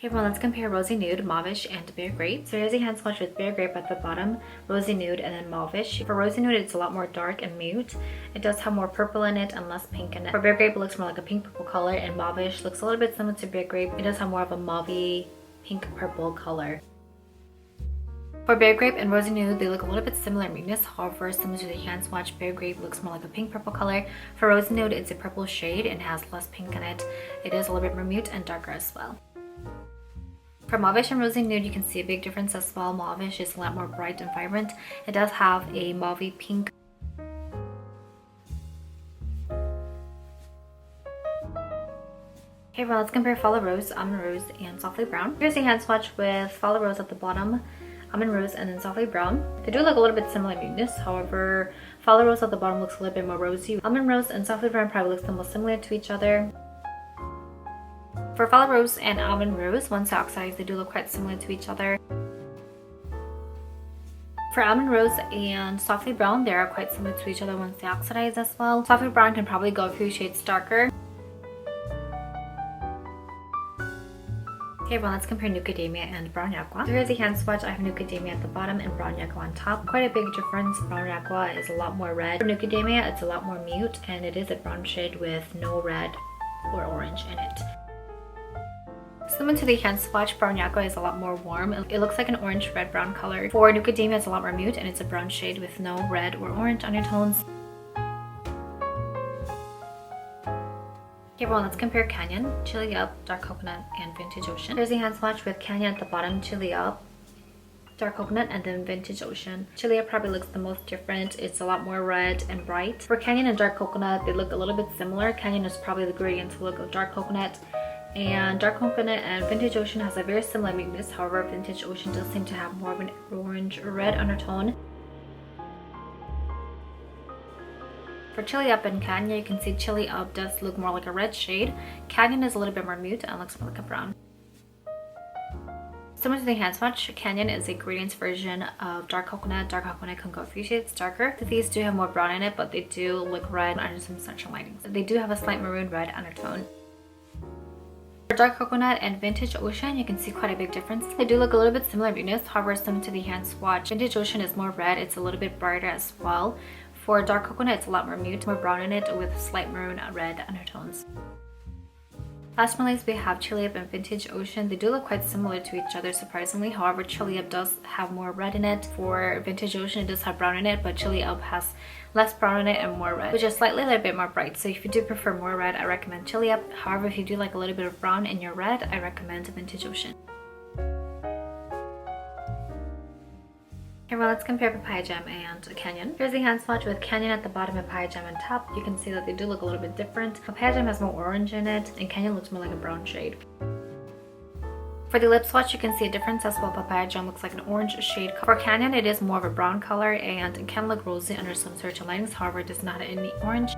Hey everyone, let's compare Rosy Nude, Mauvish, and Bare Grape. So here's a hand swatch with Bare Grape at the bottom, Rosy Nude, and then Mauvish. For Rosy Nude, it's a lot more dark and mute. It does have more purple in it and less pink in it. For Bare Grape, it looks more like a pink purple color, and Mauvish looks a little bit similar to Bare Grape. It does have more of a mauvey pink purple color. For Bare Grape and Rosy Nude, they look a little bit similar in muteness. However, similar to the hand swatch, Bare Grape looks more like a pink purple color. For Rosy Nude, it's a purple shade and has less pink in it. It is a little bit more mute and darker as well. For Mauvish and Rosy Nude, you can see a big difference as well. Mauvish is a lot more bright and vibrant. It does have a mauvey pink. Okay, well, let's compare Follow Rose, Almond Rose, and Softly Brown. Here's a hand swatch with Follow Rose at the bottom, Almond Rose, and then Softly Brown. They do look a little bit similar in muteness. However, Follow Rose at the bottom looks a little bit more rosy. Almond Rose and Softly Brown probably looks the most similar to each other. For Follow Rose and Almond Rose, once oxidized, they do look quite similar to each other. For Almond Rose and Softly Brown, they are quite similar to each other once they oxidize as well. Softly Brown can probably go a few shades darker. Okay, well, let's compare NUCADAMIA and Brown YAKGWA. So here's a hand swatch. I have NUCADAMIA at the bottom and Brown YAKGWA on top. Quite a big difference. Brown YAKGWA is a lot more red. For NUCADAMIA, it's a lot more mute, and it is a brown shade with no red or orange in it. Similar to the hand swatch, Brown YAKGWA is a lot more warm. It looks like an orange red brown color. For NUCADAMIA, it's a lot more mute and it's a brown shade with no red or orange undertones. Okay, well, let's compare Canyon, Chili Up, Dark Coconut, and Vintage Ocean. Here's a hand swatch with Canyon at the bottom, Chili Up, Dark Coconut, and then Vintage Ocean. Chili Up probably looks the most different. It's a lot more red and bright. For Canyon and Dark Coconut, they look a little bit similar. Canyon is probably the gradient look of Dark Coconut. And Dark Coconut and Vintage Ocean has a very similar muteness. However, Vintage Ocean does seem to have more of an orange or red undertone. For Chili Up and Canyon, you can see Chili Up does look more like a red shade. Canyon is a little bit more mute and looks more like a brown. Similar to the hand swatch, Canyon is a gradient version of Dark Coconut. Dark Coconut can go a few shades darker. These do have more brown in it, but they do look red under some sunshine lighting. They do have a slight maroon red undertone. For Dark Coconut and Vintage Ocean, you can see quite a big difference. They do look a little bit similar in muteness. However, similar to the hand swatch, Vintage Ocean is more red. It's a little bit brighter as well. For Dark Coconut, it's a lot more mute, more brown in it with slight maroon red undertones. Last but not least, we have Chili Up and Vintage Ocean. They do look quite similar to each other, surprisingly. However, Chili Up does have more red in it. For Vintage Ocean, it does have brown in it, but Chili Up has less brown in it and more red, which is slightly a little bit more bright. So if you do prefer more red, I recommend Chili Up. However, if you do like a little bit of brown in your red, I recommend Vintage Ocean. Okay, well, let's compare Papaya Jam and Canyon. Here's the hand swatch with Canyon at the bottom and Papaya Jam on top. You can see that they do look a little bit different. Papaya Jam has more orange in it, and Canyon looks more like a brown shade. For the lip swatch, you can see a difference as well. Papaya Jam looks like an orange shade. For Canyon, it is more of a brown color, and it can look rosy under some certain lightings. However, it does not have any orange.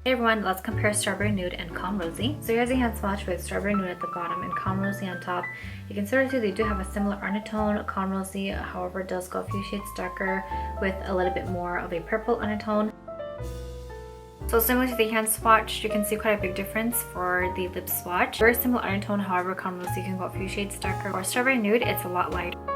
Hey everyone, let's compare Strawberry Nude and Calm Rosy. So here's a hand swatch with Strawberry Nude at the bottom and Calm Rosy on top. You can sort of see they do have a similar undertone. Calm Rosy, however, does go a few shades darker with a little bit more of a purple undertone. So similar to the hand swatch, you can see quite a big difference for the lip swatch. Very similar undertone, however, Calm Rosy can go a few shades darker. For Strawberry Nude, it's a lot lighter.